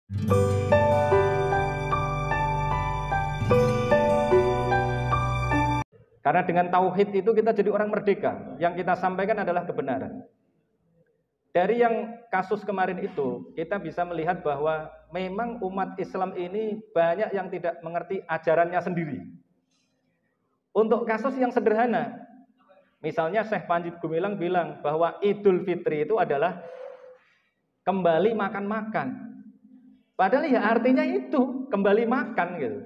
Karena dengan tauhid itu kita jadi orang merdeka. Yang kita sampaikan adalah kebenaran. Dari yang kasus kemarin itu, kita bisa melihat bahwa memang umat Islam ini banyak yang tidak mengerti ajarannya sendiri. Untuk kasus yang sederhana, misalnya Syekh Panji Gumilang bilang bahwa Idul Fitri itu adalah kembali makan-makan. Padahal ya artinya itu kembali makan gitu.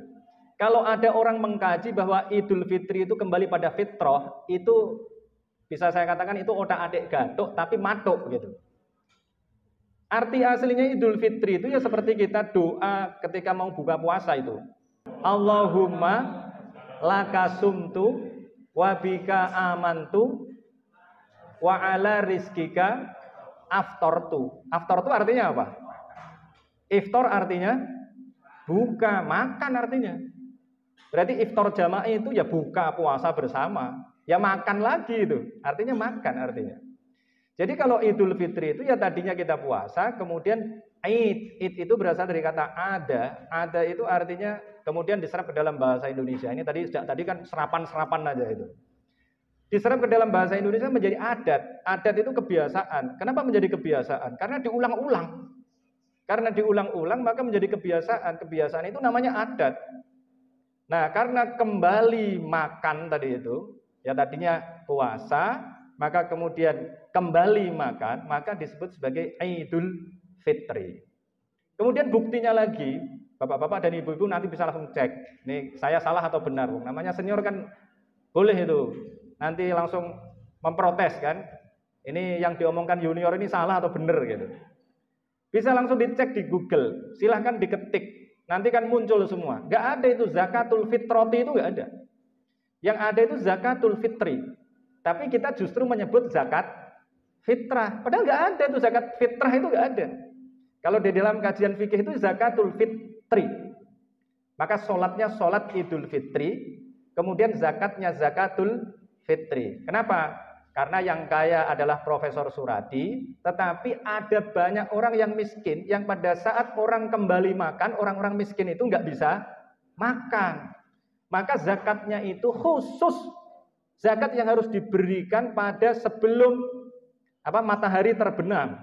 Kalau ada orang mengkaji bahwa Idul Fitri itu kembali pada fitrah, itu bisa saya katakan itu otak-adik gatuk tapi matuk gitu. Arti aslinya Idul Fitri itu ya seperti kita doa ketika mau buka puasa itu. Allahumma laka sumtu wa bika amantu wa ala rizkika aftortu. Aftortu artinya apa? Iftar artinya buka, makan artinya. Berarti iftar jamaah itu ya buka puasa bersama. Ya makan lagi itu. Artinya makan artinya. Jadi kalau Idul Fitri itu ya tadinya kita puasa, kemudian Id itu berasal dari kata ada. Ada itu artinya kemudian diserap ke dalam bahasa Indonesia. Ini tadi kan serapan-serapan aja itu. Diserap ke dalam bahasa Indonesia menjadi adat. Adat itu kebiasaan. Kenapa menjadi kebiasaan? Karena diulang-ulang. Karena diulang-ulang maka menjadi kebiasaan. Kebiasaan itu namanya adat. Nah, karena kembali makan tadi itu, ya tadinya puasa, maka kemudian kembali makan, maka disebut sebagai Idul Fitri. Kemudian buktinya lagi, bapak-bapak dan ibu-ibu nanti bisa langsung cek, nih saya salah atau benar. Namanya senior kan boleh itu, nanti langsung memprotes kan, ini yang diomongkan junior ini salah atau benar gitu. Bisa langsung dicek di Google, silahkan diketik, nanti kan muncul semua. Gak ada itu zakatul fitrati itu gak ada. Yang ada itu zakatul fitri. Tapi kita justru menyebut zakat fitrah. Padahal nggak ada itu zakat fitrah itu nggak ada. Kalau di dalam kajian fikih itu zakatul fitri. Maka sholatnya sholat Idul Fitri, kemudian zakatnya zakatul fitri. Kenapa? Karena yang kaya adalah Profesor Suradi, tetapi ada banyak orang yang miskin yang pada saat orang kembali makan, orang-orang miskin itu nggak bisa makan. Maka zakatnya itu khusus. Zakat yang harus diberikan pada sebelum matahari terbenam.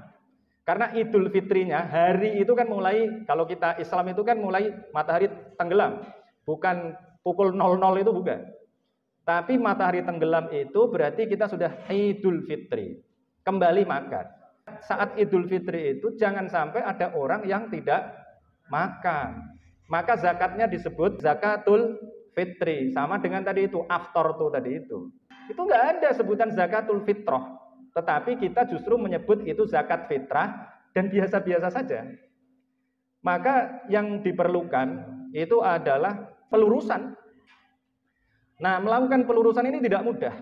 Karena Idul Fitrinya hari itu kan mulai, kalau kita Islam itu kan mulai matahari tenggelam. Bukan pukul 00 itu bukan. Tapi matahari tenggelam itu berarti kita sudah Idul Fitri. Kembali makan. Saat Idul Fitri itu jangan sampai ada orang yang tidak makan. Maka zakatnya disebut zakatul fitri, sama dengan tadi itu aftar tuh tadi itu nggak ada sebutan zakatul fitrah, tetapi kita justru menyebut itu zakat fitrah dan biasa-biasa saja. Maka yang diperlukan itu adalah pelurusan. Nah, melakukan pelurusan ini tidak mudah.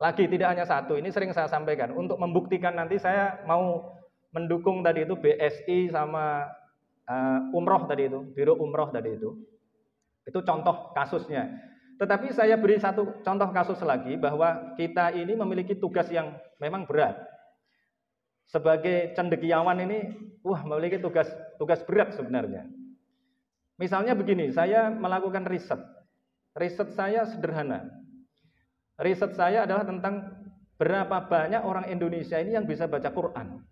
Lagi tidak hanya satu, ini sering saya sampaikan. Untuk membuktikan nanti saya mau mendukung tadi itu BSI sama umroh tadi itu, Biro Umroh tadi itu. Itu contoh kasusnya. Tetapi saya beri satu contoh kasus lagi bahwa kita ini memiliki tugas yang memang berat. Sebagai cendekiawan ini, memiliki tugas berat sebenarnya. Misalnya begini, saya melakukan riset. Riset saya sederhana. Riset saya adalah tentang berapa banyak orang Indonesia ini yang bisa baca Quran.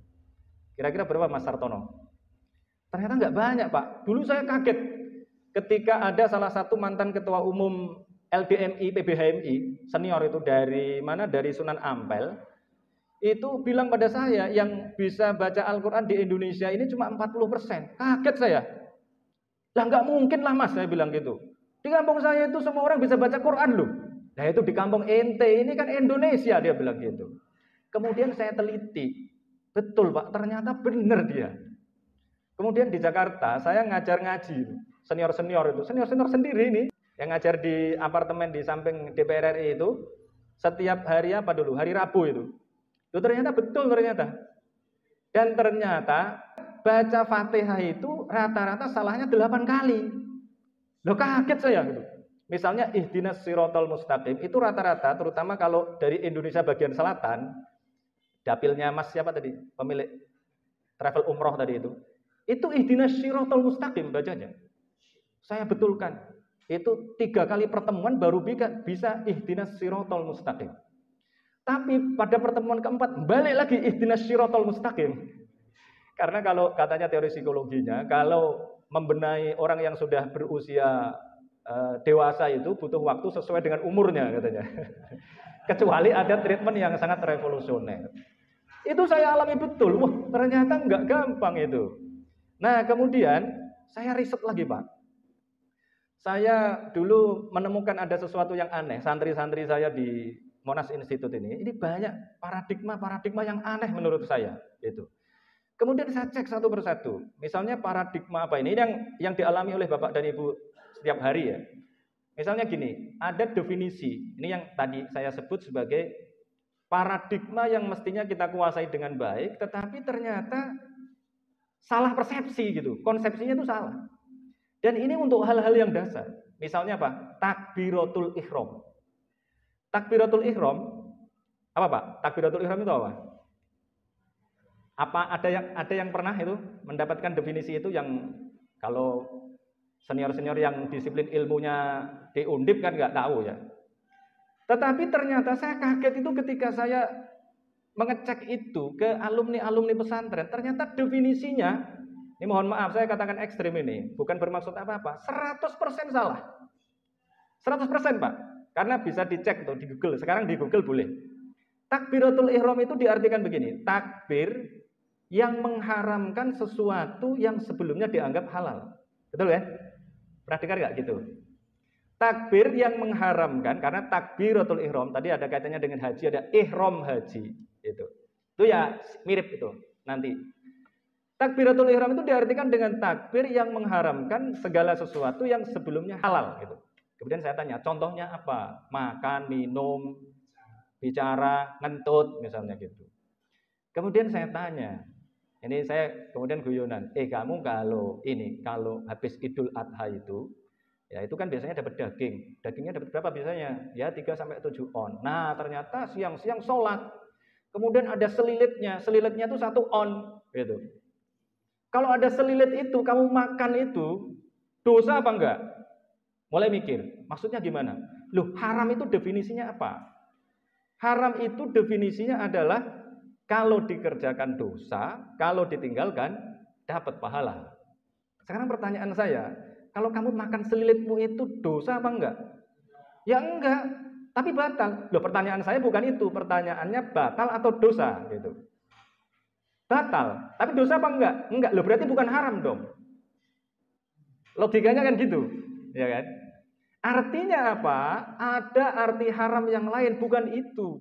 Kira-kira berapa Mas Sartono? Ternyata nggak banyak, Pak. Dulu saya kaget ketika ada salah satu mantan ketua umum LDMI PBHMI senior itu dari mana? Dari Sunan Ampel. Itu bilang pada saya yang bisa baca Al-Quran di Indonesia ini cuma 40%. Kaget saya. Lah nggak mungkin lah Mas, saya bilang gitu. Di kampung saya itu semua orang bisa baca Quran loh. Nah itu di kampung ente ini kan Indonesia, dia bilang gitu. Kemudian saya teliti. Betul Pak, ternyata benar dia. Kemudian di Jakarta saya ngajar ngaji. Senior-senior itu, senior-senior sendiri ini yang ngajar di apartemen di samping DPR RI itu setiap hari hari Rabu itu ternyata betul ternyata. Dan ternyata baca Fatihah itu rata-rata salahnya 8 kali. Loh kaget saya gitu. Misalnya ihdinas siratal mustaqim itu rata-rata, terutama kalau dari Indonesia bagian selatan, dapilnya Mas siapa tadi? Pemilik travel umroh tadi Itu ihdinas siratal mustaqim bacanya. Saya betulkan. Itu 3 kali pertemuan baru bisa ihdinas siratal mustaqim. Tapi pada pertemuan keempat balik lagi ihdinas siratal mustaqim. Karena kalau katanya teori psikologinya, kalau membenahi orang yang sudah berusia dewasa itu butuh waktu sesuai dengan umurnya katanya. Kecuali ada treatment yang sangat revolusioner. Itu saya alami betul. Wah, ternyata nggak gampang itu. Nah, kemudian saya riset lagi, Pak. Saya dulu menemukan ada sesuatu yang aneh. Santri-santri saya di Monash Institute ini banyak paradigma yang aneh menurut saya. Gitu. Kemudian saya cek satu persatu. Misalnya paradigma apa ini yang dialami oleh Bapak dan Ibu setiap hari ya. Misalnya gini, ada definisi. Ini yang tadi saya sebut sebagai paradigma yang mestinya kita kuasai dengan baik, tetapi ternyata salah persepsi gitu. Konsepsinya itu salah. Dan ini untuk hal-hal yang dasar. Misalnya apa? Takbiratul ihram. Takbiratul ihram apa, Pak? Takbiratul ihram itu apa? Apa ada yang pernah itu mendapatkan definisi itu yang kalau senior-senior yang disiplin ilmunya di Undip kan nggak tahu ya. Tetapi ternyata saya kaget itu ketika saya mengecek itu ke alumni-alumni pesantren. Ternyata definisinya, ini mohon maaf saya katakan ekstrim ini, bukan bermaksud apa-apa, 100% salah. 100% Pak. Karena bisa dicek tuh di Google. Sekarang di Google boleh. Takbiratul ihram itu diartikan begini, takbir yang mengharamkan sesuatu yang sebelumnya dianggap halal. Betul ya? Pernah dengar nggak gitu? Takbir yang mengharamkan, karena takbiratul ihram tadi ada kaitannya dengan haji, ada ihram haji itu ya mirip itu nanti. Takbiratul ihram itu diartikan dengan takbir yang mengharamkan segala sesuatu yang sebelumnya halal gitu. Kemudian saya tanya, contohnya apa? Makan, minum, bicara, ngentut misalnya gitu. Kemudian saya tanya, ini saya kemudian guyonan, kamu kalau habis Idul Adha itu, ya itu kan biasanya dapat daging. Dagingnya dapat berapa biasanya? Ya 3-7 on. Nah, ternyata siang-siang sholat. Kemudian ada selilitnya. Selilitnya itu 1 on gitu. Kalau ada selilit itu, kamu makan itu dosa apa enggak? Mulai mikir. Maksudnya gimana? Loh, haram itu definisinya apa? Haram itu definisinya adalah kalau dikerjakan dosa, kalau ditinggalkan dapat pahala. Sekarang pertanyaan saya, kalau kamu makan selilitmu itu dosa apa enggak? Ya enggak, tapi batal. Loh, pertanyaan saya bukan itu, pertanyaannya batal atau dosa gitu. Batal, tapi dosa apa enggak? Enggak, loh berarti bukan haram dong. Logikanya kan gitu, ya kan? Artinya apa? Ada arti haram yang lain, bukan itu.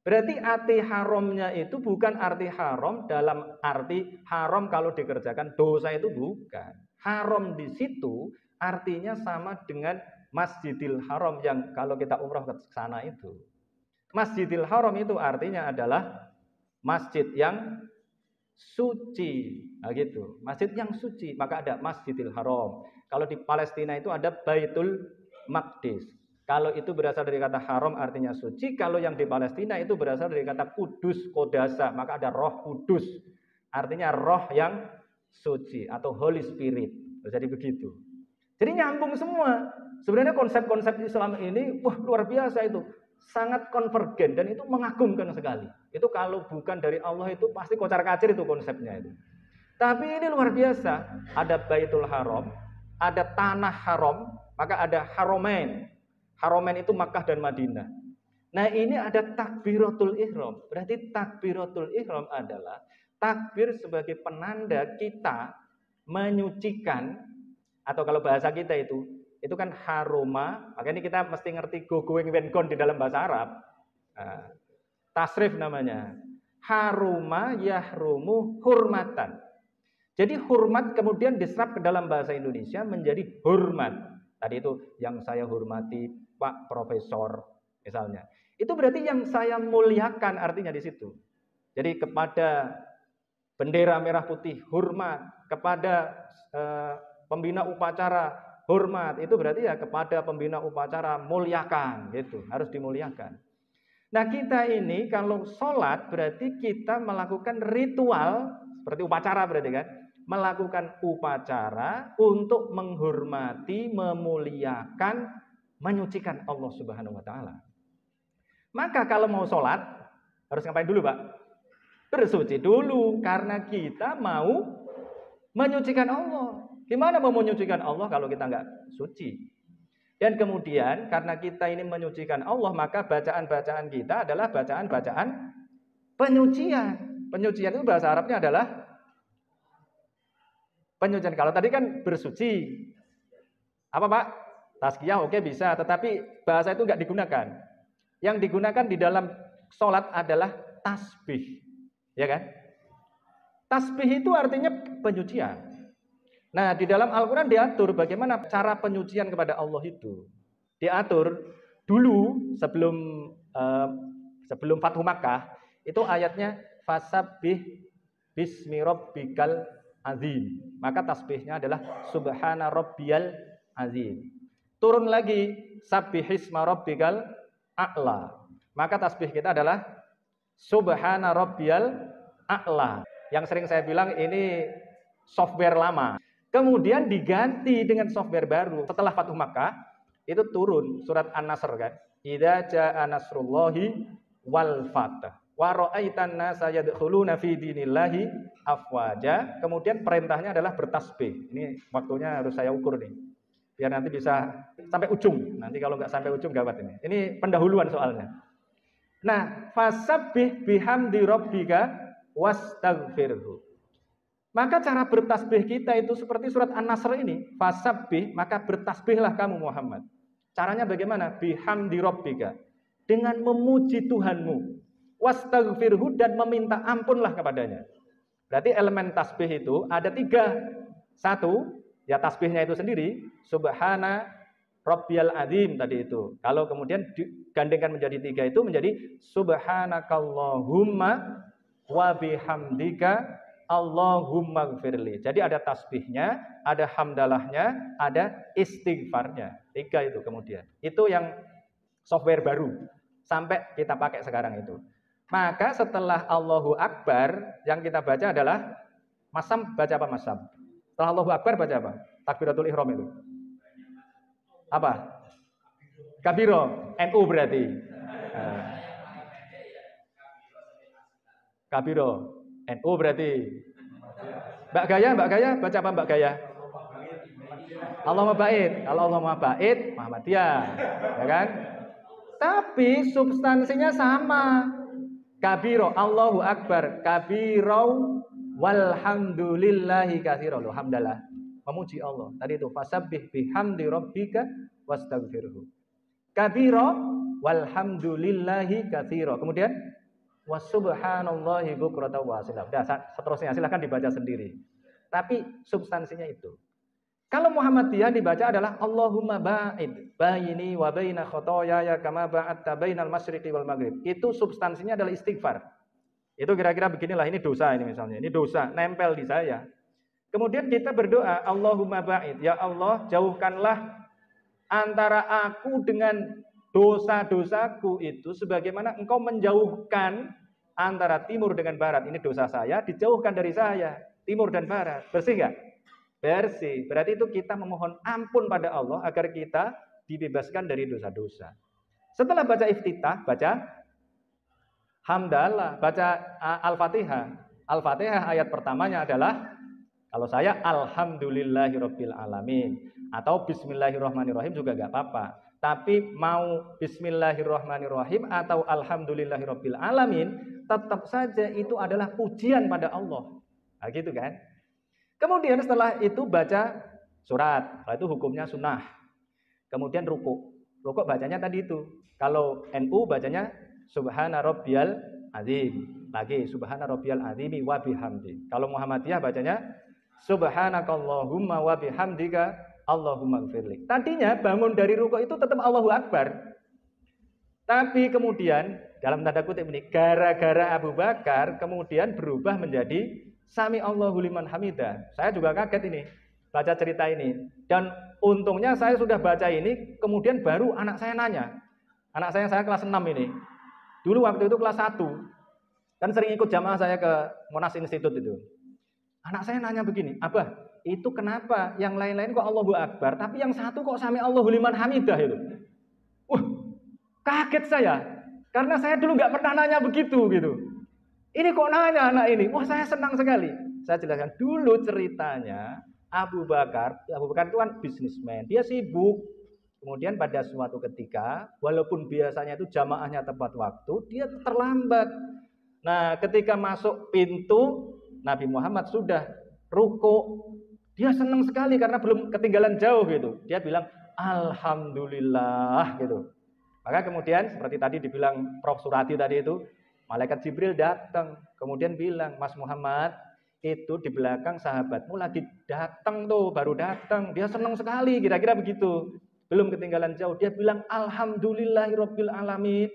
Berarti arti haramnya itu bukan arti haram dalam arti haram kalau dikerjakan dosa itu bukan. Haram di situ artinya sama dengan Masjidil Haram yang kalau kita umrah ke sana itu. Masjidil Haram itu artinya adalah masjid yang suci. Nah gitu, masjid yang suci, maka ada Masjidil Haram. Kalau di Palestina itu ada Baitul Maqdis. Kalau itu berasal dari kata haram artinya suci. Kalau yang di Palestina itu berasal dari kata kudus, kodasa. Maka ada roh kudus. Artinya roh yang suci atau Holy Spirit. Jadi begitu. Jadi nyambung semua. Sebenarnya konsep-konsep Islam ini luar biasa itu. Sangat konvergen dan itu mengagumkan sekali. Itu kalau bukan dari Allah itu pasti kocar-kacir itu konsepnya itu. Tapi ini luar biasa. Ada Baitul Haram, ada tanah haram, maka ada Haramain. Haramain itu Makkah dan Madinah. Nah ini ada takbiratul ihram. Berarti takbiratul ihram adalah takbir sebagai penanda kita menyucikan, atau kalau bahasa kita itu kan haroma. Makanya kita mesti ngerti go going when gone di dalam bahasa Arab. Nah, tasrif namanya. Haruma yahrumu hurmatan. Jadi hormat kemudian diserap ke dalam bahasa Indonesia menjadi hormat. Tadi itu yang saya hormati Pak Profesor misalnya. Itu berarti yang saya muliakan artinya di situ. Jadi kepada bendera merah putih hormat, kepada pembina upacara hormat. Itu berarti ya kepada pembina upacara muliakan gitu, harus dimuliakan. Nah, kita ini kalau sholat berarti kita melakukan ritual seperti upacara berarti kan, melakukan upacara untuk menghormati, memuliakan, menyucikan Allah Subhanahu wa taala. Maka kalau mau sholat harus ngapain dulu, Pak? Bersuci dulu, karena kita mau menyucikan Allah. Gimana mau menyucikan Allah kalau kita nggak suci? Dan kemudian karena kita ini menyucikan Allah, maka bacaan-bacaan kita adalah bacaan-bacaan penyucian. Penyucian itu bahasa Arabnya adalah penyucian. Kalau tadi kan bersuci. Apa, Pak? Tazkiyah oke bisa, tetapi bahasa itu nggak digunakan. Yang digunakan di dalam sholat adalah tasbih. Ya kan? Tasbih itu artinya penyucian. Nah, di dalam Al-Quran diatur bagaimana cara penyucian kepada Allah itu. Diatur dulu sebelum Fathu Makkah, itu ayatnya fasabbih bismi rabbikal azim. Maka tasbihnya adalah subhana rabbiyal azim. Turun lagi sabbihisma rabbikal a'la. Maka tasbih kita adalah subhana rabbiyal a'la. Yang sering saya bilang ini software lama. Kemudian diganti dengan software baru. Setelah Fathu Makkah, itu turun surat An-Nasr kan. Idza jaa nasrullahi wal fath. Wa ra'aitan nasa yadkhuluna fi dinillahi afwaja. Kemudian perintahnya adalah bertasbih. Ini waktunya harus saya ukur nih. Biar nanti bisa sampai ujung. Nanti kalau nggak sampai ujung gawat ini. Ini pendahuluan soalnya. Nah, fasabbih bihamdi rabbika wastaghfirhu. Maka cara bertasbih kita itu seperti surat An-Nasr ini. Fasabbih, maka bertasbihlah kamu Muhammad. Caranya bagaimana? Bihamdi rabbika. Dengan memuji Tuhanmu. Wastaghfirhu, dan meminta ampunlah kepadanya. Berarti elemen tasbih itu ada 3. 1, ya tasbihnya itu sendiri. Subhana rabbiyal azim tadi itu. Kalau kemudian digandengkan menjadi 3 itu menjadi subhanakallahumma wa bihamdika Allahumma gfirli. Jadi ada tasbihnya, ada hamdalahnya, ada istighfarnya. 3 itu kemudian. Itu yang software baru. Sampai kita pakai sekarang itu. Maka setelah Allahu Akbar, yang kita baca adalah masam, baca apa masam? Setelah Allahu Akbar baca apa? Takbiratul ihram itu. Apa? Kabiro, NU berarti. Kabiro. NU berarti. Mbak Gaya baca apa Mbak Gaya? Allahumma ba'id. Kalau Allahumma ba'id, Muhammadiyah, ya kan? Tapi substansinya sama. Kabiro, Allahu Akbar, kabiro walhamdulillahi katsira. Alhamdulillah, memuji Allah. Tadi itu fasabbih bihamdi rabbika wastaghfirhu. Kabiro walhamdulillahi katsira. Kemudian wasubhanallahi bukratan wa asila. Seterusnya silahkan dibaca sendiri. Tapi substansinya itu. Kalau Muhammadiyah dibaca adalah Allahumma ba'id baini wa baina khotoyaya kama ba'adta bainal masyriqi wal maghrib. Itu substansinya adalah istighfar. Itu kira-kira beginilah, ini dosa ini misalnya. Ini dosa nempel di saya. Kemudian kita berdoa, Allahumma ba'id, ya Allah jauhkanlah antara aku dengan dosa-dosaku itu sebagaimana engkau menjauhkan antara timur dengan barat. Ini dosa saya, dijauhkan dari saya, timur dan barat. Bersih enggak? Bersih. Berarti itu kita memohon ampun pada Allah agar kita dibebaskan dari dosa-dosa. Setelah baca iftitah, baca hamdalah, baca Al-Fatihah. Al-Fatihah ayat pertamanya adalah, kalau saya alhamdulillahirabbil alamin atau bismillahirrahmanirrahim juga enggak apa-apa. Tapi mau bismillahirrahmanirrahim atau alhamdulillahirabbil alamin, tetap saja itu adalah pujian pada Allah. Nah, gitu kan? Kemudian setelah itu baca surat. Setelah itu hukumnya sunnah. Kemudian ruku. Ruku bacanya tadi itu. Kalau NU bacanya subhana rabbiyal azim. Lagi subhana rabbiyal azimi wa bihamdi. Kalau Muhammadiyah bacanya subhanakallahumma wa bihamdika Allahumma gfirli. Tadinya bangun dari ruku itu tetap Allahu Akbar. Tapi kemudian dalam tanda kutip ini, gara-gara Abu Bakar kemudian berubah menjadi Sami Allahu liman hamidah. Saya juga kaget ini baca cerita ini. Dan untungnya saya sudah baca ini, kemudian baru anak saya nanya. Anak saya kelas 6 ini. Dulu waktu itu kelas 1. Kan sering ikut jamaah saya ke Monas Institute itu. Anak saya nanya begini, Abah, itu kenapa yang lain-lain kok Allahu Akbar, tapi yang satu kok sami Allahu liman hamidah itu? Wah, kaget saya. Karena saya dulu nggak pernah nanya begitu gitu. Ini kok nanya anak ini? Wah, saya senang sekali. Saya jelaskan dulu ceritanya. Abu Bakar itu kan bisnismen. Dia sibuk. Kemudian pada suatu ketika, walaupun biasanya itu jamaahnya tepat waktu, dia terlambat. Nah, ketika masuk pintu, Nabi Muhammad sudah ruku. Dia senang sekali karena belum ketinggalan jauh gitu. Dia bilang, Alhamdulillah gitu. Maka kemudian seperti tadi dibilang Prof. Surati tadi itu, malaikat Jibril datang, kemudian bilang, Mas Muhammad, itu di belakang sahabatmu lagi datang tuh, baru datang. Dia senang sekali, kira-kira begitu. Belum ketinggalan jauh. Dia bilang, Alhamdulillahirabbil alamin.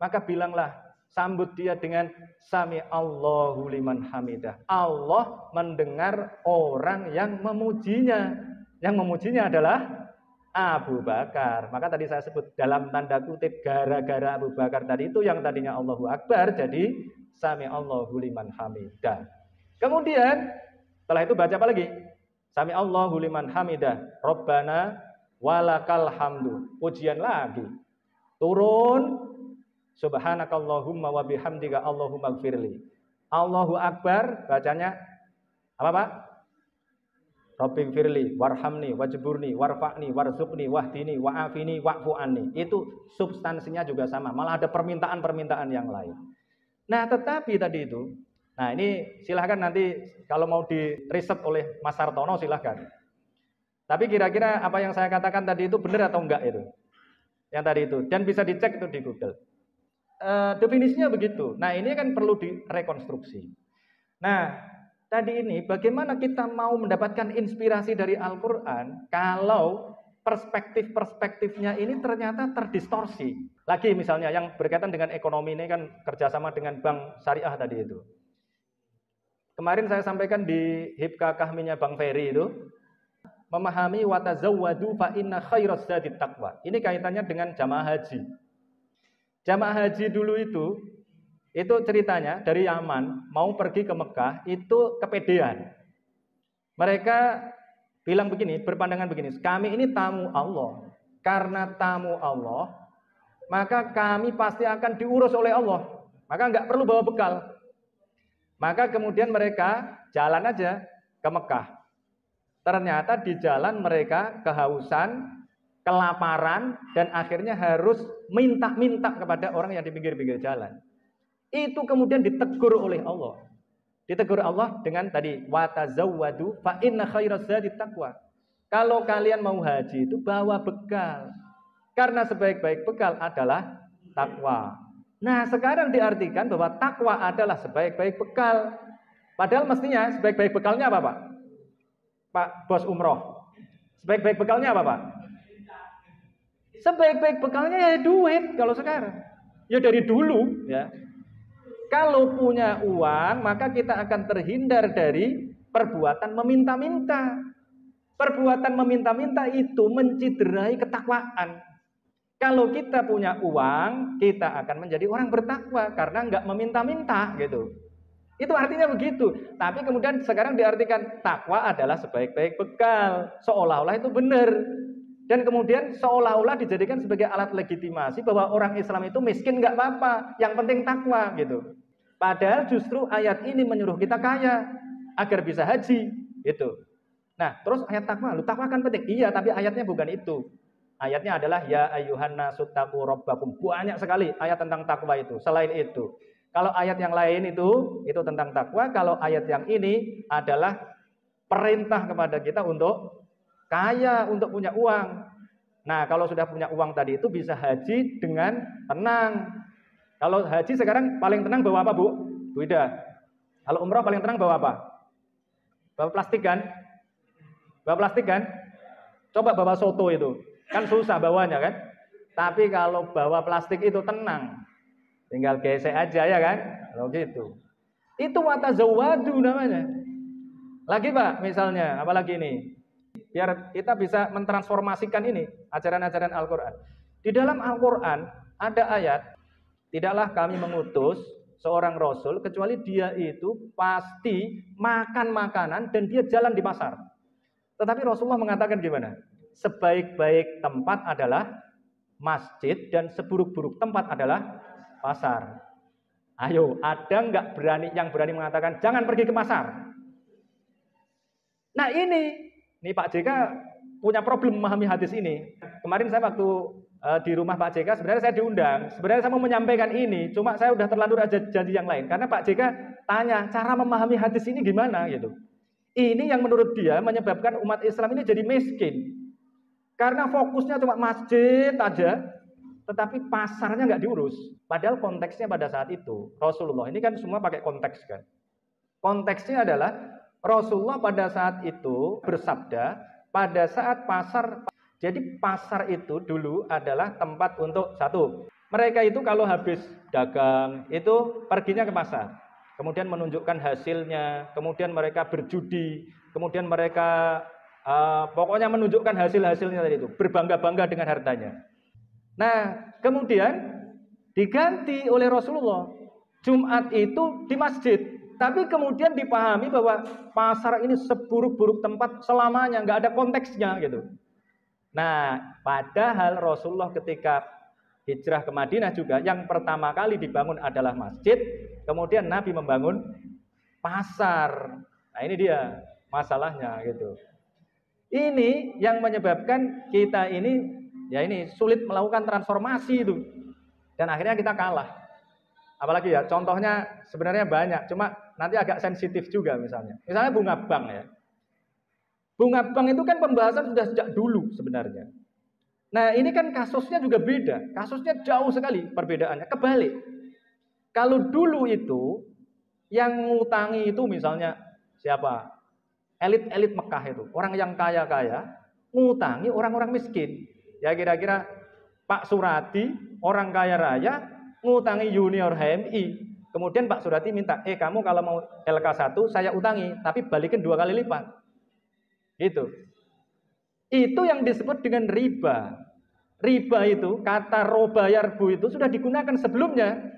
Maka bilanglah, sambut dia dengan Sami Allahu liman hamidah. Allah mendengar orang yang memujinya. Yang memujinya adalah Abu Bakar. Maka tadi saya sebut dalam tanda kutip gara-gara Abu Bakar tadi itu yang tadinya Allahu Akbar jadi Sami Allahu liman hamidah. Kemudian setelah itu baca apa lagi? Sami Allahu liman hamidah. Rabbana walakal hamdu. Pujian lagi. Turun. Subhanakallahumma wa bihamdika Allahumma gfirli. Allahu Akbar bacanya apa Pak? Rabbi firli, warhamni, wajburni, warfa'ni, warzuqni, wahdini, wa'afini, wa'fu anni. Itu substansinya juga sama. Malah ada permintaan-permintaan yang lain. Nah, tetapi tadi itu, nah ini silahkan nanti kalau mau di riset oleh Mas Sartono silahkan. Tapi kira-kira apa yang saya katakan tadi itu benar atau enggak itu? Yang tadi itu. Dan bisa dicek itu di Google. Definisinya begitu. Nah, ini kan perlu direkonstruksi. Nah, tadi ini bagaimana kita mau mendapatkan inspirasi dari Al-Quran kalau perspektif-perspektifnya ini ternyata terdistorsi. Lagi misalnya yang berkaitan dengan ekonomi ini kan kerjasama dengan bank syariah tadi itu. Kemarin saya sampaikan di Hibka Kahminya Bang Ferry itu, memahami watazawwadu fa inna khairaz zadit taqwa. Ini kaitannya dengan jamaah haji. Jamaah haji dulu itu ceritanya dari Yaman mau pergi ke Mekah itu kepedean. Mereka bilang begini, berpandangan begini, kami ini tamu Allah. Karena tamu Allah, maka kami pasti akan diurus oleh Allah. Maka nggak perlu bawa bekal. Maka kemudian mereka jalan aja ke Mekah. Ternyata di jalan mereka kehausan, kelaparan, dan akhirnya harus minta-minta kepada orang yang di pinggir-pinggir jalan. Itu kemudian ditegur oleh Allah. Ditegur Allah dengan tadi watazawwadu fa inna khairaz zadit taqwa. Kalau kalian mau haji itu bawa bekal. Karena sebaik-baik bekal adalah takwa. Nah, sekarang diartikan bahwa takwa adalah sebaik-baik bekal. Padahal mestinya sebaik-baik bekalnya apa, Pak? Pak Bos Umroh. Sebaik-baik bekalnya apa, Pak? Sebaik-baik bekalnya ya duit kalau sekarang. Ya dari dulu ya. Kalau punya uang, maka kita akan terhindar dari perbuatan meminta-minta. Perbuatan meminta-minta itu menciderai ketakwaan. Kalau kita punya uang, kita akan menjadi orang bertakwa karena nggak meminta-minta gitu. Itu artinya begitu. Tapi kemudian sekarang diartikan takwa adalah sebaik-baik bekal. Seolah-olah itu benar. Dan kemudian seolah-olah dijadikan sebagai alat legitimasi bahwa orang Islam itu miskin nggak apa-apa, yang penting takwa gitu. Padahal justru ayat ini menyuruh kita kaya agar bisa haji itu. Nah, terus ayat takwa, takwa kan penting. Iya, tapi ayatnya bukan itu. Ayatnya adalah ya ayyuhan nasu taqu rabbakum. Banyak sekali ayat tentang takwa itu. Selain itu, kalau ayat yang lain itu tentang takwa. Kalau ayat yang ini adalah perintah kepada kita untuk kaya, untuk punya uang. Nah, kalau sudah punya uang tadi itu bisa haji dengan tenang. Kalau haji sekarang paling tenang bawa apa, Bu? Bu Ida. Kalau umrah paling tenang bawa apa? Bawa plastik kan? Bawa plastik kan? Coba bawa soto itu. Kan susah bawanya kan? Tapi kalau bawa plastik itu tenang. Tinggal gesek aja ya kan? Kalau gitu. Itu watazawwadu namanya. Lagi Pak, misalnya, apalagi ini? Biar kita bisa mentransformasikan ini, ajaran-ajaran Al-Quran. Di dalam Al-Quran ada ayat, tidaklah kami mengutus seorang rasul kecuali dia itu pasti makan makanan dan dia jalan di pasar. Tetapi Rasulullah mengatakan gimana? Sebaik-baik tempat adalah masjid dan seburuk-buruk tempat adalah pasar. Ayo, ada nggak yang berani mengatakan jangan pergi ke pasar? Nah ini Pak JK punya problem memahami hadis ini. Kemarin saya waktu di rumah Pak JK, sebenarnya saya diundang. Sebenarnya saya mau menyampaikan ini, cuma saya udah terlanjur aja janji yang lain. Karena Pak JK tanya cara memahami hadis ini gimana gitu. Ini yang menurut dia menyebabkan umat Islam ini jadi miskin. Karena fokusnya cuma masjid aja, tetapi pasarnya nggak diurus. Padahal konteksnya pada saat itu, Rasulullah ini kan semua pakai konteks kan. Konteksnya adalah Rasulullah pada saat itu bersabda, pada saat pasar, jadi pasar itu dulu adalah tempat untuk satu. Mereka itu kalau habis dagang, itu perginya ke pasar. Kemudian menunjukkan hasilnya, kemudian mereka berjudi, kemudian mereka pokoknya menunjukkan hasil-hasilnya tadi itu, berbangga-bangga dengan hartanya. Nah, kemudian diganti oleh Rasulullah. Jumat itu di masjid. Tapi kemudian dipahami bahwa pasar ini seburuk-buruk tempat selamanya, nggak ada konteksnya gitu. Nah, padahal Rasulullah ketika hijrah ke Madinah juga yang pertama kali dibangun adalah masjid, kemudian Nabi membangun pasar. Nah, ini dia masalahnya gitu. Ini yang menyebabkan kita ini sulit melakukan transformasi itu. Dan akhirnya kita kalah. Apalagi ya, contohnya sebenarnya banyak, cuma nanti agak sensitif juga misalnya. Misalnya bunga bank ya. Bunga bank itu kan pembahasan sudah sejak dulu sebenarnya. Nah, ini kan kasusnya juga beda. Kasusnya jauh sekali perbedaannya. Kebalik. Kalau dulu itu yang ngutangi itu misalnya siapa? Elit-elit Mekah itu, orang yang kaya-kaya ngutangi orang-orang miskin. Ya kira-kira Pak Surati, orang kaya raya, ngutangi junior HMI. Kemudian Pak Surati minta, kamu kalau mau LK1 saya utangi, tapi balikin 2 kali lipat. Gitu. Itu yang disebut dengan riba. Riba itu, kata roba yarbu itu sudah digunakan sebelumnya.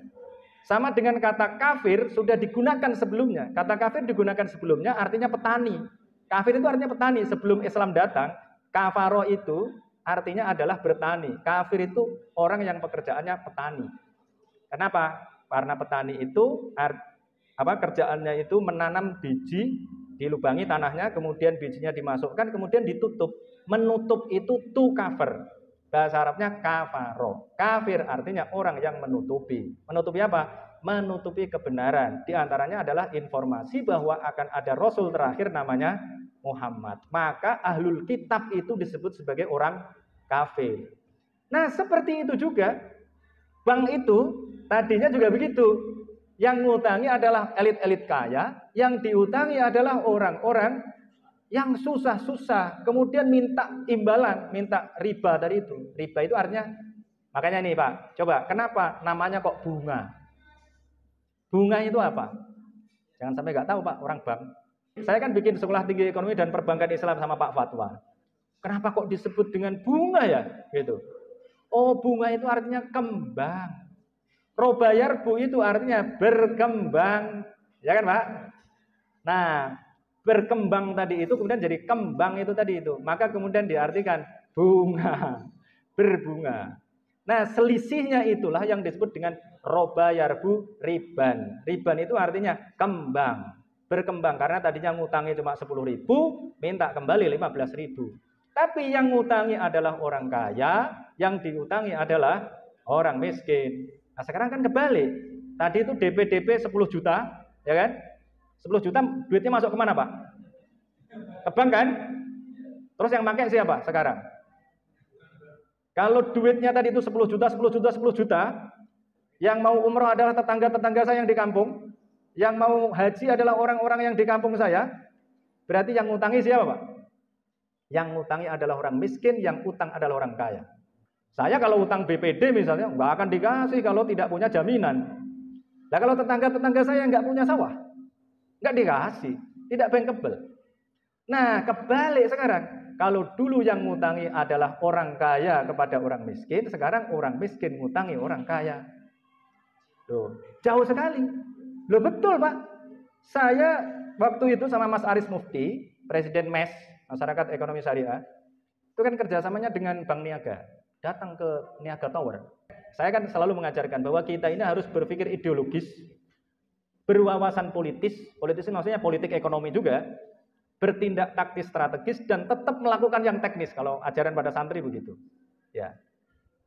Sama dengan kata kafir sudah digunakan sebelumnya. Kata kafir digunakan sebelumnya artinya petani. Kafir itu artinya petani. Sebelum Islam datang, kafaro itu artinya adalah bertani. Kafir itu orang yang pekerjaannya petani. Kenapa? Karena petani itu kerjaannya itu menanam biji, dilubangi tanahnya, kemudian bijinya dimasukkan, kemudian ditutup. Menutup itu to cover. Bahasa Arabnya kafaro. Kafir artinya orang yang menutupi. Menutupi apa? Menutupi kebenaran. Di antaranya adalah informasi bahwa akan ada Rasul terakhir namanya Muhammad. Maka ahlul kitab itu disebut sebagai orang kafir. Nah, seperti itu juga bank itu tadinya juga begitu. Yang ngutangi adalah elit-elit kaya, yang diutangi adalah orang-orang yang susah-susah, kemudian minta imbalan, minta riba dari itu. Riba itu artinya, makanya nih Pak, coba kenapa namanya kok bunga? Bunga itu apa? Jangan sampai nggak tahu Pak, orang bank. Saya kan bikin sekolah tinggi ekonomi dan perbankan Islam sama Pak Fatwa. Kenapa kok disebut dengan bunga ya? Gitu. Oh, bunga itu artinya kembang. Robayarbu itu artinya berkembang, ya kan Pak? Nah, berkembang tadi itu kemudian jadi kembang itu tadi itu. Maka kemudian diartikan bunga, berbunga. Nah, selisihnya itulah yang disebut dengan roba yarbu riban. Riban itu artinya kembang, berkembang. Karena tadinya ngutangi cuma 10.000, minta kembali 15.000. Tapi yang ngutangi adalah orang kaya, yang diutangi adalah orang miskin. Nah, sekarang kan kebalik. Tadi itu DP 10 juta, ya kan? 10 juta duitnya masuk kemana Pak? Ke bank kan? Terus yang pakai siapa sekarang? Kalau duitnya tadi itu 10 juta, 10 juta, 10 juta, yang mau umroh adalah tetangga-tetangga saya yang di kampung, yang mau haji adalah orang-orang yang di kampung saya, berarti yang ngutangi siapa Pak? Yang ngutangi adalah orang miskin, yang utang adalah orang kaya. Saya kalau utang BPD misalnya, nggak akan dikasih kalau tidak punya jaminan. Nah kalau tetangga-tetangga saya nggak punya sawah, nggak dikasih, tidak bankable. Nah, kebalik sekarang. Kalau dulu yang ngutangi adalah orang kaya kepada orang miskin, sekarang orang miskin ngutangi orang kaya. Loh, jauh sekali. Loh betul Pak. Saya waktu itu sama Mas Aris Mufti, Presiden MES, Masyarakat Ekonomi Syariah, itu kan kerjasamanya dengan Bank Niaga. Datang ke Niaga Tower. Saya kan selalu mengajarkan bahwa kita ini harus berpikir ideologis, berwawasan politis maksudnya politik ekonomi juga, bertindak taktis strategis, dan tetap melakukan yang teknis. Kalau ajaran pada santri begitu. Ya.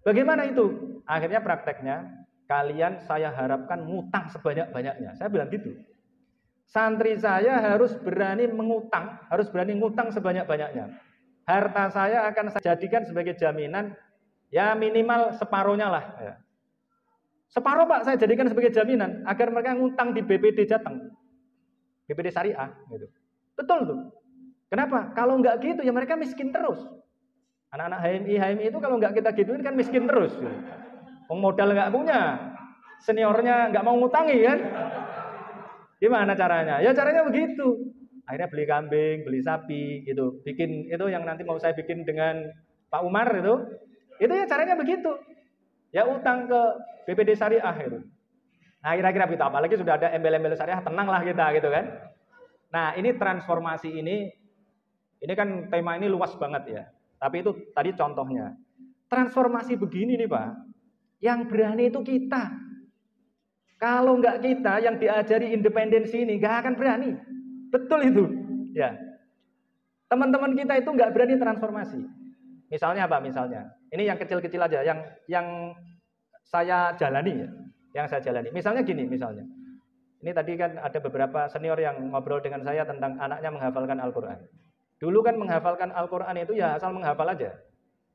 Bagaimana itu? Akhirnya prakteknya, kalian saya harapkan ngutang sebanyak-banyaknya. Saya bilang gitu. Santri saya harus berani mengutang, harus berani ngutang sebanyak-banyaknya. Harta saya akan saya jadikan sebagai jaminan, ya minimal separuhnya lah. Ya. Separuh Pak saya jadikan sebagai jaminan, agar mereka ngutang di BPD Jateng. BPD Syariah. Gitu. Betul tuh. Kenapa? Kalau nggak gitu ya mereka miskin terus. Anak-anak HMI itu kalau nggak kita gituin kan miskin terus. Gitu. Modal nggak punya, seniornya nggak mau ngutangi kan? Gimana caranya? Ya caranya begitu. Akhirnya beli kambing, beli sapi, gitu. Bikin itu yang nanti mau saya bikin dengan Pak Umar itu ya caranya begitu. Ya utang ke BPD Syariah itu. Nah kira-kira begitu. Apalagi sudah ada embel-embel syariah, tenanglah kita gitu kan. Nah ini transformasi ini kan tema ini luas banget ya. Tapi itu tadi contohnya. Transformasi begini nih Pak, yang berani itu kita. Kalau nggak kita yang diajari independensi ini, nggak akan berani. Betul itu. Ya. Teman-teman kita itu nggak berani transformasi. Misalnya apa? Misalnya, ini yang kecil-kecil aja, yang saya jalani ya, yang saya jalani. Misalnya gini, misalnya. Ini tadi kan ada beberapa senior yang ngobrol dengan saya tentang anaknya menghafalkan Al-Quran. Dulu kan menghafalkan Al-Quran itu ya asal menghafal aja.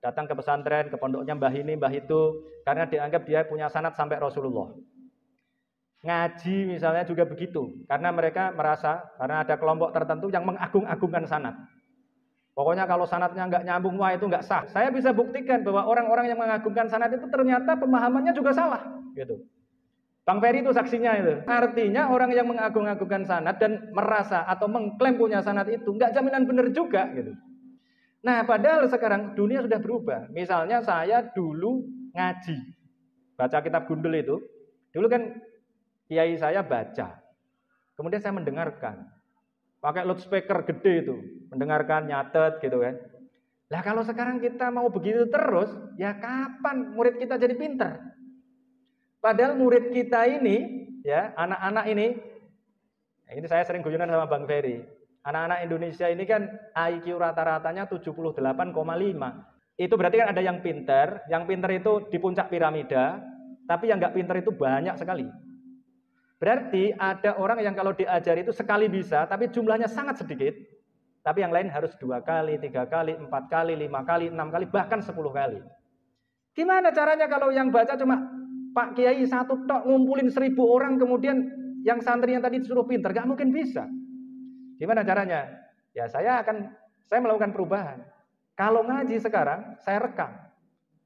Datang ke pesantren, ke pondoknya mbah ini, mbah itu, karena dianggap dia punya sanad sampai Rasulullah. Ngaji misalnya juga begitu, karena mereka merasa, karena ada kelompok tertentu yang mengagung-agungkan sanad. Pokoknya kalau sanadnya nggak nyambung, wah itu nggak sah. Saya bisa buktikan bahwa orang-orang yang mengagungkan sanad itu ternyata pemahamannya juga salah. Gitu. Bang Ferry itu saksinya itu. Artinya orang yang mengagung-agungkan sanad dan merasa atau mengklaim punya sanad itu nggak jaminan benar juga. Gitu. Nah padahal sekarang dunia sudah berubah. Misalnya saya dulu ngaji, baca kitab Gundul itu, dulu kan kiai saya baca, kemudian saya mendengarkan, pakai loudspeaker gede itu, mendengarkan, nyatet gitu kan. Lah kalau sekarang kita mau begitu terus, ya kapan murid kita jadi pinter? Padahal murid kita ini, ya anak-anak ini saya sering guyonan sama Bang Ferry. Anak-anak Indonesia ini kan IQ rata-ratanya 78,5. Itu berarti kan ada yang pinter itu di puncak piramida, tapi yang nggak pinter itu banyak sekali. Berarti ada orang yang kalau diajari itu sekali bisa, tapi jumlahnya sangat sedikit. Tapi yang lain harus 2 kali, 3 kali, 4 kali, 5 kali, 6 kali, bahkan 10 kali. Gimana caranya kalau yang baca cuma Pak Kiai satu tok ngumpulin 1000 orang, kemudian yang santri yang tadi disuruh pinter? Gak mungkin bisa. Gimana caranya? Ya saya melakukan perubahan. Kalau ngaji sekarang, saya rekam.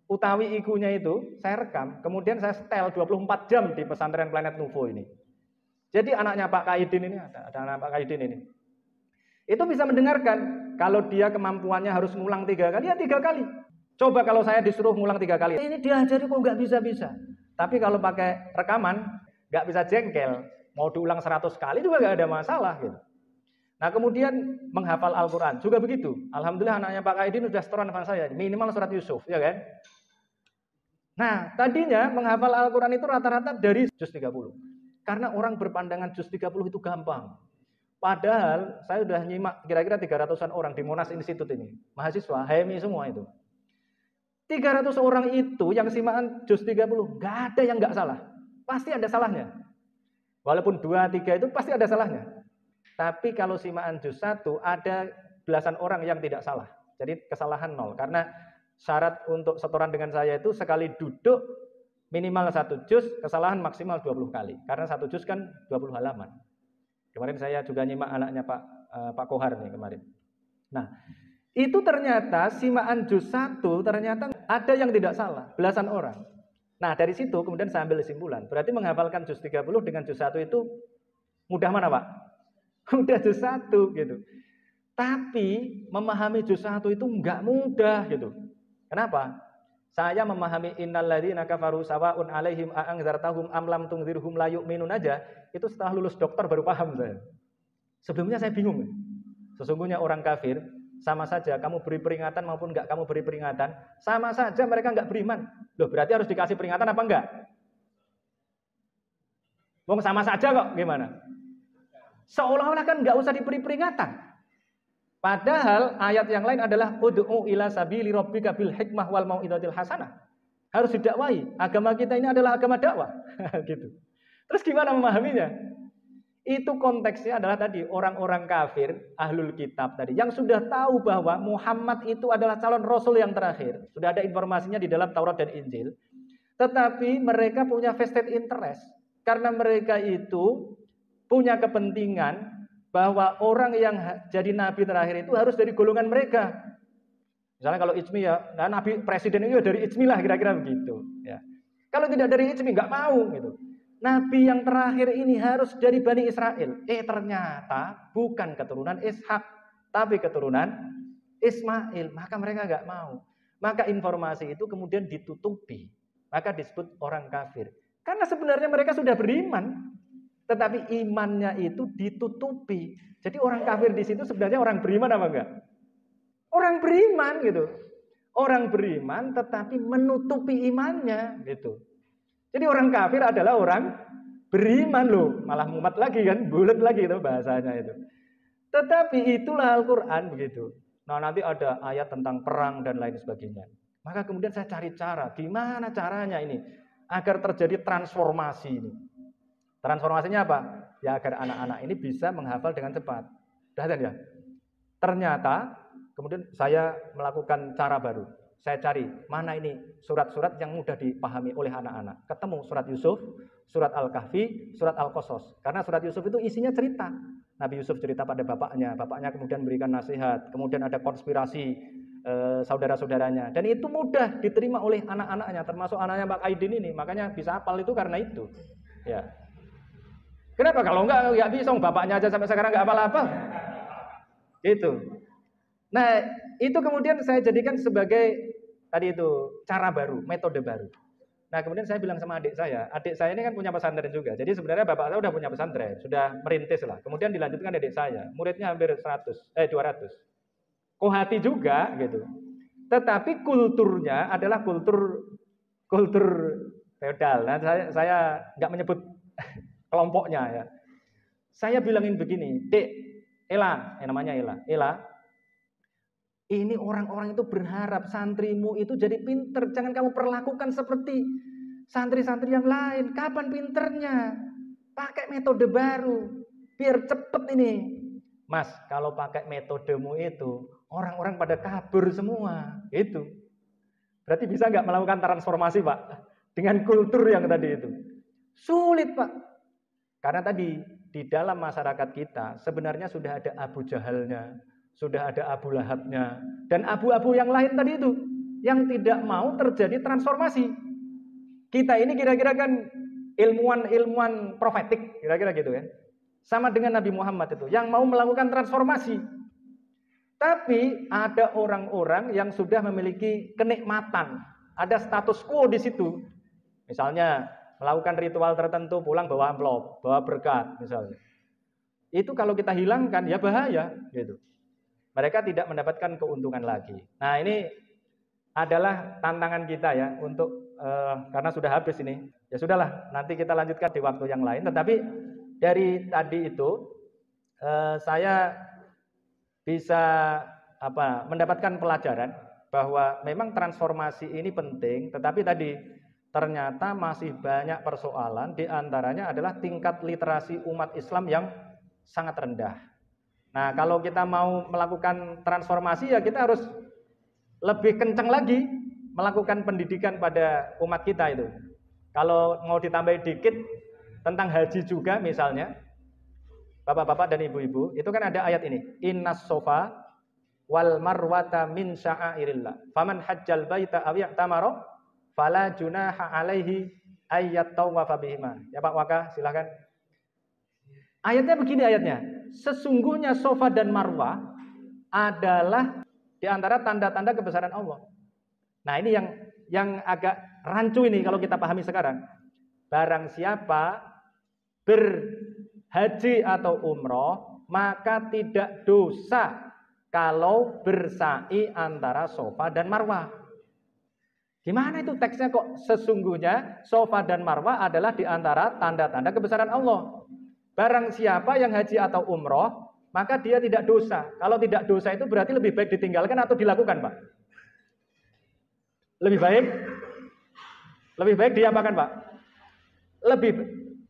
Utawi ikunya itu, saya rekam, kemudian saya setel 24 jam di pesantren Planet Nuvo ini. Jadi anaknya Pak Kaidin ini, ada anak Pak Kaidin ini. Itu bisa mendengarkan, kalau dia kemampuannya harus ngulang 3 kali, ya 3 kali. Coba kalau saya disuruh ngulang 3 kali, ini diajari kok nggak bisa-bisa. Tapi kalau pakai rekaman, nggak bisa jengkel. Mau diulang 100 kali juga nggak ada masalah gitu. Nah kemudian menghafal Al-Quran, juga begitu. Alhamdulillah anaknya Pak Kaidin sudah setoran dengan saya, minimal surat Yusuf, ya kan? Nah, tadinya menghafal Al-Quran itu rata-rata dari juz 30. Karena orang berpandangan juz 30 itu gampang. Padahal saya sudah nyimak kira-kira 300-an orang di Monas Institute ini. Mahasiswa, HMI semua itu. 300 orang itu yang simaan juz 30, nggak ada yang nggak salah. Pasti ada salahnya. Walaupun 2, 3 itu pasti ada salahnya. Tapi kalau simaan juz 1 ada belasan orang yang tidak salah. Jadi kesalahan 0. Karena syarat untuk setoran dengan saya itu sekali duduk minimal 1 juz, kesalahan maksimal 20 kali. Karena 1 juz kan 20 halaman. Kemarin saya juga nyimak anaknya Pak Kohar nih kemarin. Nah, itu ternyata simaan juz 1 ternyata ada yang tidak salah, belasan orang. Nah, dari situ kemudian saya ambil kesimpulan. Berarti menghafalkan juz 30 dengan juz 1 itu mudah mana, Pak? Mudah juz 1 gitu. Tapi memahami juz 1 itu enggak mudah gitu. Kenapa? Saya memahami innalladzina kafaru sawa'un 'alaihim a'anzartahum am lam tunzirhum la yu'minun aja, itu setelah lulus dokter baru paham saya. Sebelumnya saya bingung. Sesungguhnya orang kafir sama saja kamu beri peringatan maupun enggak kamu beri peringatan, sama saja mereka enggak beriman. Loh, berarti harus dikasih peringatan apa enggak? Wong sama saja kok, gimana? Seolah-olah kan enggak usah diberi peringatan. Padahal ayat yang lain adalah ud'u ila sabili rabbika bil hikmah wal mau'izatil hasanah. Harus didakwai. Agama kita ini adalah agama dakwah. Gitu. Terus gimana memahaminya? Itu konteksnya adalah tadi orang-orang kafir, ahlul kitab tadi yang sudah tahu bahwa Muhammad itu adalah calon rasul yang terakhir. Sudah ada informasinya di dalam Taurat dan Injil. Tetapi mereka punya vested interest karena mereka itu punya kepentingan bahwa orang yang jadi nabi terakhir itu harus dari golongan mereka. Misalnya kalau Ijmi ya, nah nabi presiden itu dari Ijmi lah kira-kira begitu. Ya. Kalau tidak dari Ijmi nggak mau gitu. Nabi yang terakhir ini harus dari Bani Israel. Ternyata bukan keturunan Ishak, tapi keturunan Ismail. Maka mereka nggak mau. Maka informasi itu kemudian ditutupi. Maka disebut orang kafir. Karena sebenarnya mereka sudah beriman. Tetapi imannya itu ditutupi. Jadi orang kafir di situ sebenarnya orang beriman apa enggak? Orang beriman gitu. Orang beriman tetapi menutupi imannya gitu. Jadi orang kafir adalah orang beriman loh. Malah mumet lagi kan, bulat lagi itu bahasanya itu. Tetapi itulah Al-Quran begitu. Nah nanti ada ayat tentang perang dan lain sebagainya. Maka kemudian saya cari cara. Gimana caranya ini? Agar terjadi transformasi ini. Transformasinya apa? Ya agar anak-anak ini bisa menghafal dengan cepat. Ya. Ternyata kemudian saya melakukan cara baru. Saya cari mana ini surat-surat yang mudah dipahami oleh anak-anak. Ketemu surat Yusuf, surat Al-Kahfi, surat Al-Qasas. Karena surat Yusuf itu isinya cerita. Nabi Yusuf cerita pada bapaknya kemudian memberikan nasihat, kemudian ada konspirasi saudara-saudaranya. Dan itu mudah diterima oleh anak-anaknya, termasuk anaknya Pak Aidin ini. Makanya bisa hafal itu karena itu. Ya. Kenapa kalau enggak bisa, bapaknya aja sampai sekarang enggak hafal-hafal. Gitu. Nah, itu kemudian saya jadikan sebagai tadi itu cara baru, metode baru. Nah, kemudian saya bilang sama adik saya ini kan punya pesantren juga. Jadi sebenarnya bapak saya udah punya pesantren, sudah merintis lah. Kemudian dilanjutkan adik saya, muridnya hampir 200. Kohati juga gitu. Tetapi kulturnya adalah kultur feodal. Nah, saya enggak menyebut kelompoknya ya. Saya bilangin begini, Dek, Ela, namanya Ela, ini orang-orang itu berharap santrimu itu jadi pinter. Jangan kamu perlakukan seperti santri-santri yang lain. Kapan pinternya? Pakai metode baru, biar cepet ini. Mas, kalau pakai metodemu itu, orang-orang pada kabur semua. Itu. Berarti bisa nggak melakukan transformasi, Pak? Dengan kultur yang tadi itu. Sulit, Pak. Karena tadi di dalam masyarakat kita sebenarnya sudah ada Abu Jahalnya, sudah ada Abu Lahabnya, dan abu-abu yang lain tadi itu yang tidak mau terjadi transformasi. Kita ini kira-kira kan ilmuwan profetik, kira-kira gitu ya. Sama dengan Nabi Muhammad itu yang mau melakukan transformasi. Tapi ada orang-orang yang sudah memiliki kenikmatan, ada status quo di situ. Misalnya melakukan ritual tertentu, pulang bawa amplop, bawa berkat misalnya. Itu kalau kita hilangkan ya bahaya gitu. Mereka tidak mendapatkan keuntungan lagi. Nah, ini adalah tantangan kita ya untuk karena sudah habis ini. Ya sudahlah, nanti kita lanjutkan di waktu yang lain. Tetapi dari tadi itu saya bisa mendapatkan pelajaran bahwa memang transformasi ini penting, tetapi tadi ternyata masih banyak persoalan, di antaranya adalah tingkat literasi umat Islam yang sangat rendah. Nah, kalau kita mau melakukan transformasi ya kita harus lebih kencang lagi melakukan pendidikan pada umat kita itu. Kalau mau ditambah dikit tentang haji juga misalnya, bapak-bapak dan ibu-ibu, itu kan ada ayat ini, Innas sofa wal marwata min sya'airillah. Faman hajjal baita aw ya'tamara fala junaha alaihi ayyat tawafa bihima. Ya Pak Waka, silakan. Ayatnya begini ayatnya. Sesungguhnya Sofa dan Marwah adalah di antara tanda-tanda kebesaran Allah. Nah, ini yang yang agak rancu ini kalau kita pahami sekarang. Barang siapa berhaji atau umroh, maka tidak dosa kalau bersa'i antara Safa dan Marwah. Gimana itu teksnya kok? Sesungguhnya Safa dan Marwah adalah di antara tanda-tanda kebesaran Allah. Barang siapa yang haji atau umroh, maka dia tidak dosa. Kalau tidak dosa itu berarti lebih baik ditinggalkan atau dilakukan, Pak? Lebih baik diapakan, Pak?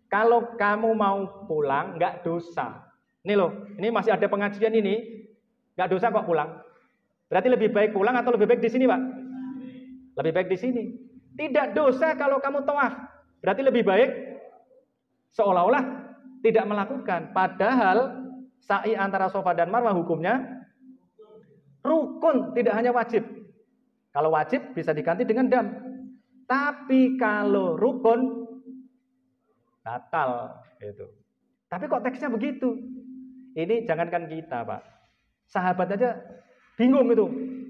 Kalau kamu mau pulang nggak dosa. Ini loh, ini masih ada pengajian ini, nggak dosa kok pulang. Berarti lebih baik pulang atau lebih baik di sini, Pak? Lebih baik di sini. Tidak dosa kalau kamu tawaf. Berarti lebih baik seolah-olah tidak melakukan. Padahal sa'i antara Safa dan Marwah hukumnya rukun, tidak hanya wajib. Kalau wajib bisa diganti dengan dam. Tapi kalau rukun batal gitu. Tapi kok teksnya begitu? Ini jangankan kita, Pak. Sahabat aja bingung itu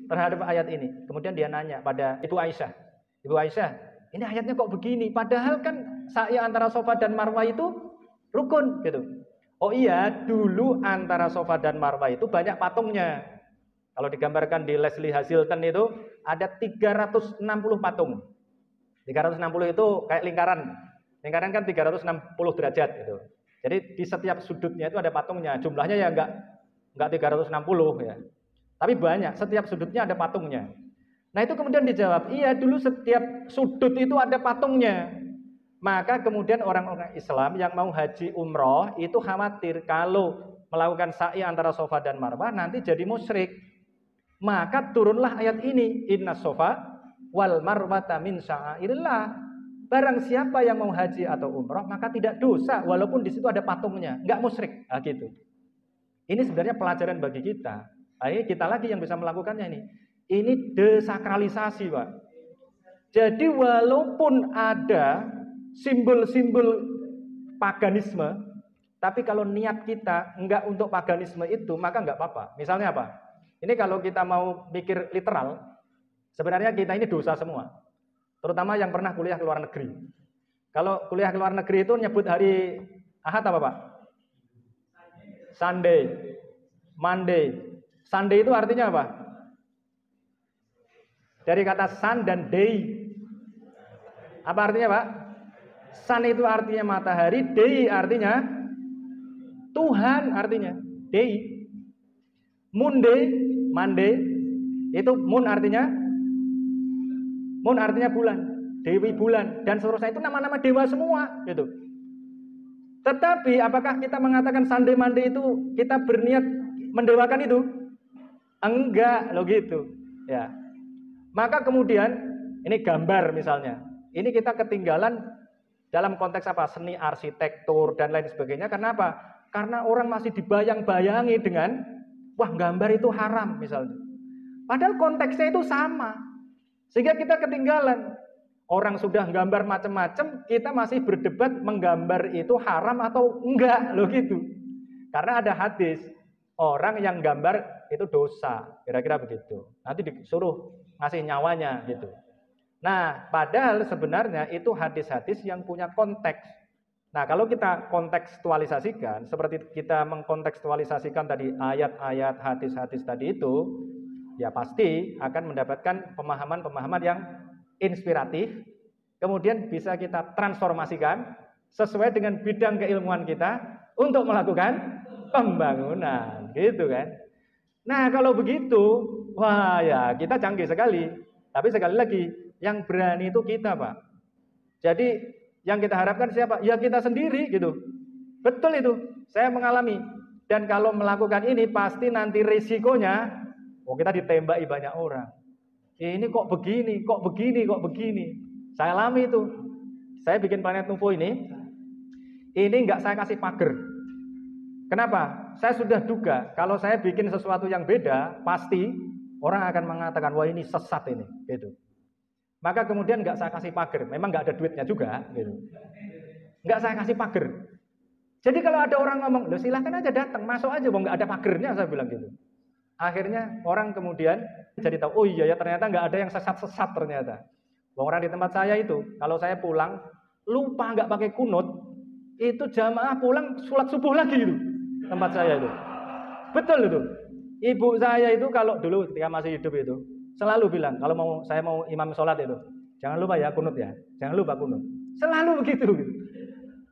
terhadap ayat ini. Kemudian dia nanya pada Ibu Aisyah. Ibu Aisyah, ini ayatnya kok begini? Padahal kan sa'i antara Safa dan Marwah itu rukun gitu. Oh iya, dulu antara Safa dan Marwah itu banyak patungnya. Kalau digambarkan di Leslie Hazilton itu ada 360 patung. 360 itu kayak lingkaran. Lingkaran kan 360 derajat gitu. Jadi di setiap sudutnya itu ada patungnya. Jumlahnya ya enggak 360 ya. Tapi banyak, setiap sudutnya ada patungnya. Nah itu kemudian dijawab, iya dulu setiap sudut itu ada patungnya. Maka kemudian orang-orang Islam yang mau haji umroh itu khawatir kalau melakukan sa'i antara Safa dan Marwah nanti jadi musyrik. Maka turunlah ayat ini, Inna Safa wal Marwata min sya'airillah. Barang siapa yang mau haji atau umroh maka tidak dosa walaupun di situ ada patungnya, enggak musyrik. Nah, gitu. Ini sebenarnya pelajaran bagi kita. Ini kita lagi yang bisa melakukannya ini. Ini desakralisasi, Pak. Jadi walaupun ada simbol-simbol paganisme, tapi kalau niat kita enggak untuk paganisme itu, maka enggak apa-apa. Misalnya apa? Ini kalau kita mau mikir literal, sebenarnya kita ini dosa semua. Terutama yang pernah kuliah ke luar negeri. Kalau kuliah ke luar negeri itu nyebut hari Ahad apa, Pak? Sunday, Monday. Sunday itu artinya apa? Dari kata sun dan day. Apa artinya, Pak? Sun itu artinya matahari, day artinya Tuhan artinya. Day. Monday, Monday itu moon artinya bulan, dewi bulan dan seterusnya, itu nama-nama dewa semua gitu. Tetapi apakah kita mengatakan Sunday Monday itu kita berniat mendewakan itu? Enggak, loh gitu. Ya. Maka kemudian ini gambar misalnya. Ini kita ketinggalan dalam konteks apa? Seni arsitektur dan lain sebagainya. Kenapa? Karena orang masih dibayang-bayangi dengan wah, gambar itu haram misalnya. Padahal konteksnya itu sama. Sehingga kita ketinggalan. Orang sudah gambar macam-macam, kita masih berdebat menggambar itu haram atau enggak, loh gitu. Karena ada hadis, orang yang gambar itu dosa, kira-kira begitu. Nanti disuruh ngasih nyawanya gitu. Nah, padahal sebenarnya itu hadis-hadis yang punya konteks. Nah, kalau kita kontekstualisasikan, seperti kita mengkontekstualisasikan tadi ayat-ayat, hadis-hadis tadi itu, ya pasti akan mendapatkan pemahaman-pemahaman yang inspiratif, kemudian bisa kita transformasikan sesuai dengan bidang keilmuan kita untuk melakukan pembangunan, gitu kan. Nah, kalau begitu, wah ya kita canggih sekali. Tapi sekali lagi, yang berani itu kita, Pak. Jadi yang kita harapkan siapa? Ya kita sendiri gitu. Betul itu, saya mengalami. Dan kalau melakukan ini pasti nanti risikonya, kita ditembaki banyak orang. Ini kok begini, kok begini, kok begini. Saya alami itu. Saya bikin Planet Nuvo ini enggak saya kasih pagar. Kenapa? Saya sudah duga kalau saya bikin sesuatu yang beda, pasti orang akan mengatakan, wah ini sesat ini, gitu. Maka kemudian enggak saya kasih pagar. Memang enggak ada duitnya juga, gitu. Enggak saya kasih pagar. Jadi kalau ada orang ngomong, loh silahkan aja datang, masuk aja, enggak ada pagernya, saya bilang gitu. Akhirnya orang kemudian jadi tahu, oh iya ya ternyata enggak ada yang sesat-sesat ternyata. Orang di tempat saya itu, kalau saya pulang lupa nggak pakai kunut, itu jamaah pulang sholat subuh lagi itu tempat saya itu. Betul itu. Ibu saya itu kalau dulu ketika masih hidup itu selalu bilang kalau saya mau imam sholat itu, jangan lupa ya kunut ya, jangan lupa kunut. Selalu begitu. Gitu.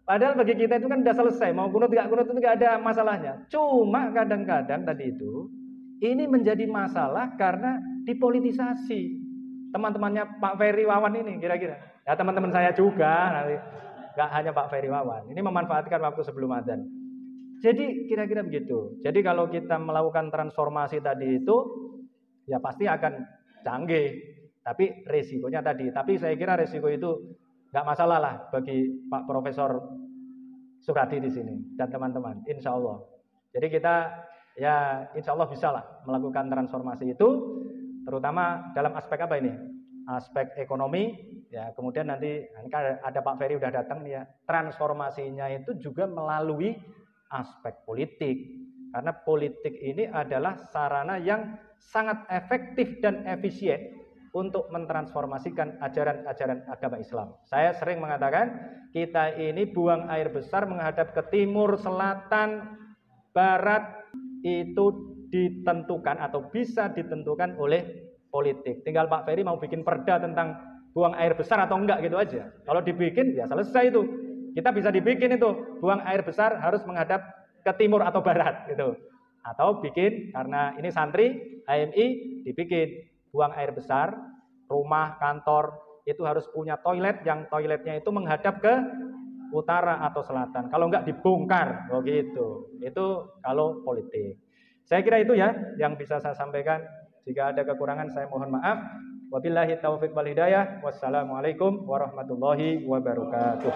Padahal bagi kita itu kan udah selesai, mau kunut nggak kunut itu nggak ada masalahnya. Cuma kadang-kadang tadi itu ini menjadi masalah karena dipolitisasi. Teman-temannya Pak Ferry Wawan ini kira-kira. Ya teman-teman saya juga, nanti nggak hanya Pak Ferry Wawan. Ini memanfaatkan waktu sebelum adzan. Jadi kira-kira begitu. Jadi kalau kita melakukan transformasi tadi itu, ya pasti akan canggih. Tapi resikonya tadi. Tapi saya kira resiko itu nggak masalah lah bagi Pak Profesor Suradi di sini dan teman-teman. Insya Allah. Jadi kita ya insya Allah bisa lah melakukan transformasi itu. Terutama dalam aspek apa ini? Aspek ekonomi, ya kemudian nanti ada Pak Ferry udah datang nih ya. Transformasinya itu juga melalui aspek politik. Karena politik ini adalah sarana yang sangat efektif dan efisien untuk mentransformasikan ajaran-ajaran agama Islam. Saya sering mengatakan, kita ini buang air besar menghadap ke timur, selatan, barat, itu ditentukan atau bisa ditentukan oleh politik. Tinggal Pak Ferry mau bikin perda tentang buang air besar atau enggak gitu aja. Kalau dibikin ya selesai itu. Kita bisa dibikin itu buang air besar harus menghadap ke timur atau barat gitu. Atau bikin karena ini santri HMI dibikin buang air besar rumah kantor itu harus punya toilet yang toiletnya itu menghadap ke utara atau selatan. Kalau enggak dibongkar begitu. Itu kalau politik. Saya kira itu ya yang bisa saya sampaikan. Jika ada kekurangan saya mohon maaf. Wabillahi taufiq wal hidayah. Wassalamualaikum warahmatullahi wabarakatuh.